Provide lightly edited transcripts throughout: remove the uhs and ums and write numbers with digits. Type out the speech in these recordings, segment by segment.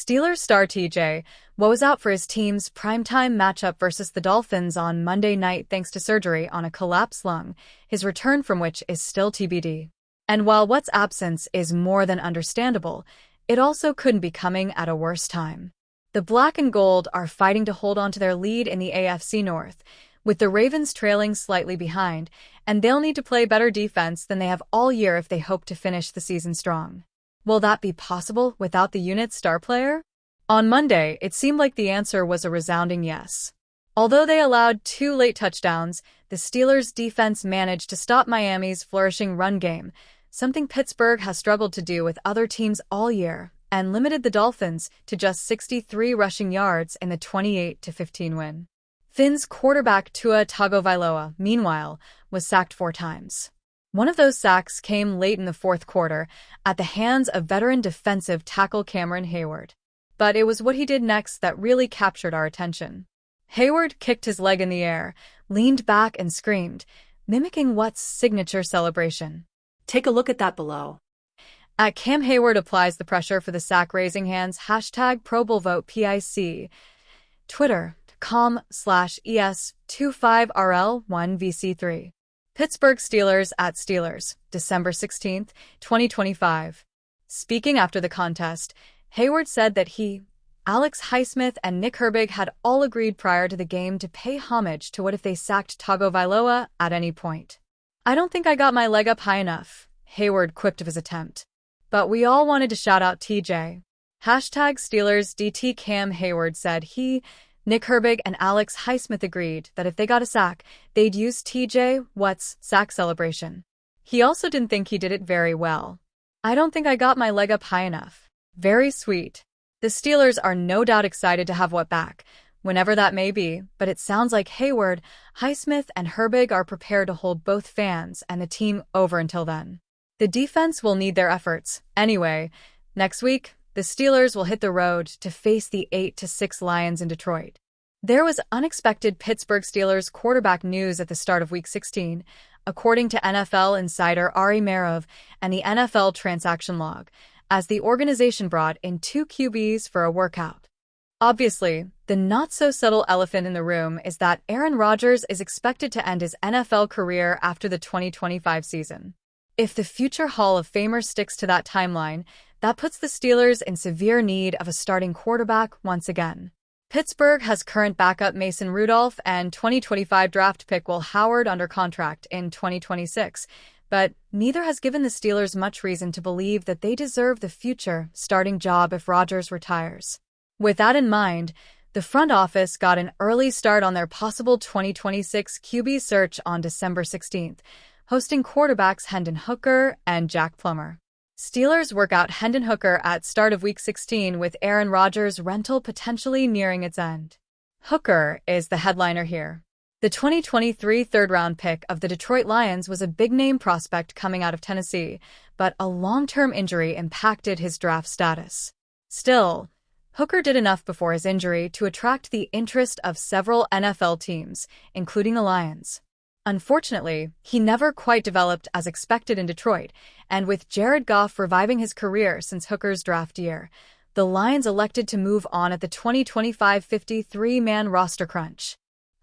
Steelers star TJ woes out for his team's primetime matchup versus the Dolphins on Monday night thanks to surgery on a collapsed lung, his return from which is still TBD. And while Watt's absence is more than understandable, it also couldn't be coming at a worse time. The black and gold are fighting to hold on to their lead in the AFC North, with the Ravens trailing slightly behind, and they'll need to play better defense than they have all year if they hope to finish the season strong. Will that be possible without the unit's star player? On Monday, it seemed like the answer was a resounding yes. Although they allowed 2 late touchdowns, the Steelers' defense managed to stop Miami's flourishing run game, something Pittsburgh has struggled to do with other teams all year, and limited the Dolphins to just 63 rushing yards in the 28-15 win. Finns quarterback Tua Tagovailoa, meanwhile, was sacked 4 times. One of those sacks came late in the fourth quarter at the hands of veteran defensive tackle Cameron Hayward. But it was what he did next that really captured our attention. Hayward kicked his leg in the air, leaned back and screamed, mimicking Watt's signature celebration. Take a look at that below. At Cam Hayward applies the pressure for the sack raising hands #ProBowlVote Twitter, com/ES25RL1VC3. Pittsburgh Steelers at Steelers, December 16, 2025. Speaking after the contest, Hayward said that he, Alex Highsmith, and Nick Herbig had all agreed prior to the game to pay homage to what if they sacked Tagovailoa at any point. I don't think I got my leg up high enough, Hayward quipped of his attempt. But we all wanted to shout out TJ. #SteelersDT Cam Hayward said he, Nick Herbig, and Alex Highsmith agreed that if they got a sack, they'd use TJ Watt's sack celebration. He also didn't think he did it very well. I don't think I got my leg up high enough. Very sweet. The Steelers are no doubt excited to have Watt back, whenever that may be, but it sounds like Hayward, Highsmith, and Herbig are prepared to hold both fans and the team over until then. The defense will need their efforts. Anyway, next week, the Steelers will hit the road to face the 8-6 Lions in Detroit. There was unexpected Pittsburgh Steelers quarterback news at the start of Week 16, according to NFL insider Ari Merov and the NFL transaction log, as the organization brought in 2 QBs for a workout. Obviously, the not-so-subtle elephant in the room is that Aaron Rodgers is expected to end his NFL career after the 2025 season. If the future Hall of Famer sticks to that timeline, that puts the Steelers in severe need of a starting quarterback once again. Pittsburgh has current backup Mason Rudolph and 2025 draft pick Will Howard under contract in 2026, but neither has given the Steelers much reason to believe that they deserve the future starting job if Rodgers retires. With that in mind, the front office got an early start on their possible 2026 QB search on December 16th, hosting quarterbacks Hendon Hooker and Jack Plummer. Steelers work out Hendon Hooker at start of Week 16 with Aaron Rodgers' rental potentially nearing its end. Hooker is the headliner here. The 2023 third-round pick of the Detroit Lions was a big-name prospect coming out of Tennessee, but a long-term injury impacted his draft status. Still, Hooker did enough before his injury to attract the interest of several NFL teams, including the Lions. Unfortunately, he never quite developed as expected in Detroit, and with Jared Goff reviving his career since Hooker's draft year, the Lions elected to move on at the 2025 53-man roster crunch.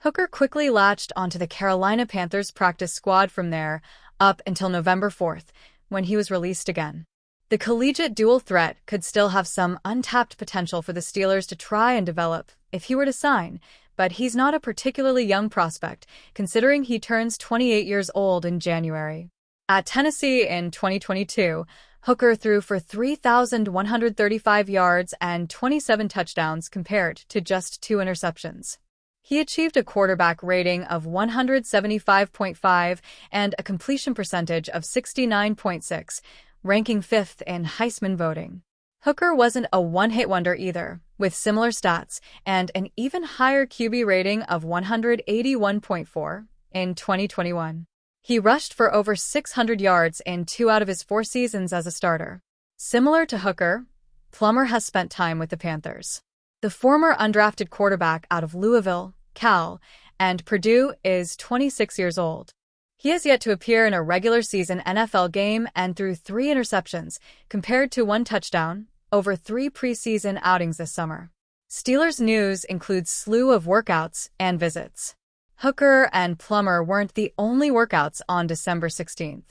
Hooker quickly latched onto the Carolina Panthers practice squad from there, up until November 4th, when he was released again. The collegiate dual threat could still have some untapped potential for the Steelers to try and develop if he were to sign, but he's not a particularly young prospect, considering he turns 28 years old in January. At Tennessee in 2022, Hooker threw for 3,135 yards and 27 touchdowns compared to just 2 interceptions. He achieved a quarterback rating of 175.5 and a completion percentage of 69.6, ranking 5th in Heisman voting. Hooker wasn't a one-hit wonder either, with similar stats and an even higher QB rating of 181.4 in 2021. He rushed for over 600 yards in 2 out of his 4 seasons as a starter. Similar to Hooker, Plummer has spent time with the Panthers. The former undrafted quarterback out of Louisville, Cal, and Purdue is 26 years old. He has yet to appear in a regular season NFL game and threw 3 interceptions, compared to 1 touchdown, over 3 preseason outings this summer. Steelers news includes slew of workouts and visits. Hooker and Plummer weren't the only workouts on December 16th.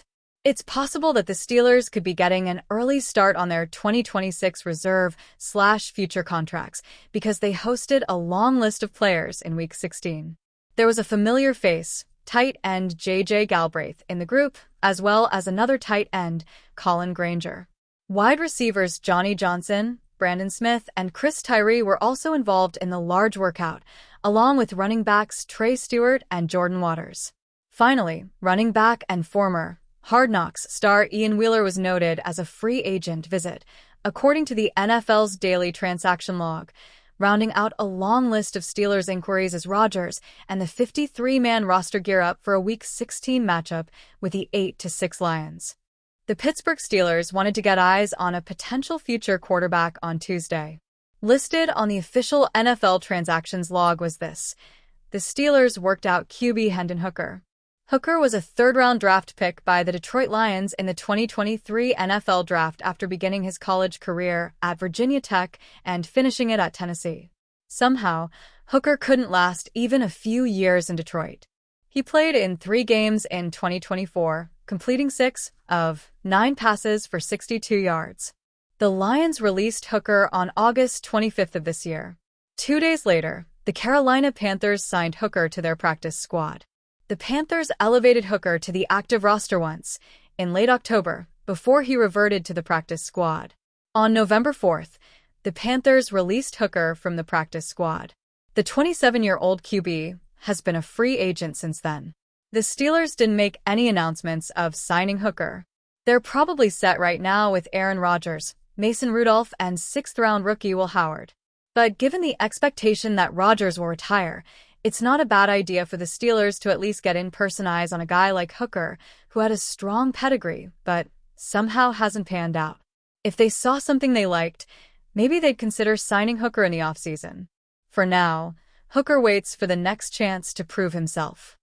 It's possible that the Steelers could be getting an early start on their 2026 reserve/future contracts because they hosted a long list of players in Week 16. There was a familiar face, tight end J.J. Galbraith, in the group, as well as another tight end, Colin Granger. Wide receivers Johnny Johnson, Brandon Smith, and Chris Tyree were also involved in the large workout, along with running backs Trey Stewart and Jordan Waters. Finally, running back and former Hard Knocks star Ian Wheeler was noted as a free agent visit, according to the NFL's daily transaction log. Rounding out a long list of Steelers inquiries is Rodgers and the 53-man roster gear up for a Week 16 matchup with the 8-6 Lions. The Pittsburgh Steelers wanted to get eyes on a potential future quarterback on Tuesday. Listed on the official NFL transactions log was this: the Steelers worked out QB Hendon Hooker. Hooker was a third-round draft pick by the Detroit Lions in the 2023 NFL Draft after beginning his college career at Virginia Tech and finishing it at Tennessee. Somehow, Hooker couldn't last even a few years in Detroit. He played in 3 games in 2024, completing 6 of 9 passes for 62 yards. The Lions released Hooker on August 25th of this year. 2 days later, the Carolina Panthers signed Hooker to their practice squad. The Panthers elevated Hooker to the active roster once, in late October, before he reverted to the practice squad. On November 4th, the Panthers released Hooker from the practice squad. The 27-year-old QB has been a free agent since then. The Steelers didn't make any announcements of signing Hooker. They're probably set right now with Aaron Rodgers, Mason Rudolph, and 6th-round rookie Will Howard. But given the expectation that Rodgers will retire, it's not a bad idea for the Steelers to at least get in-person eyes on a guy like Hooker, who had a strong pedigree, but somehow hasn't panned out. If they saw something they liked, maybe they'd consider signing Hooker in the offseason. For now, Hooker waits for the next chance to prove himself.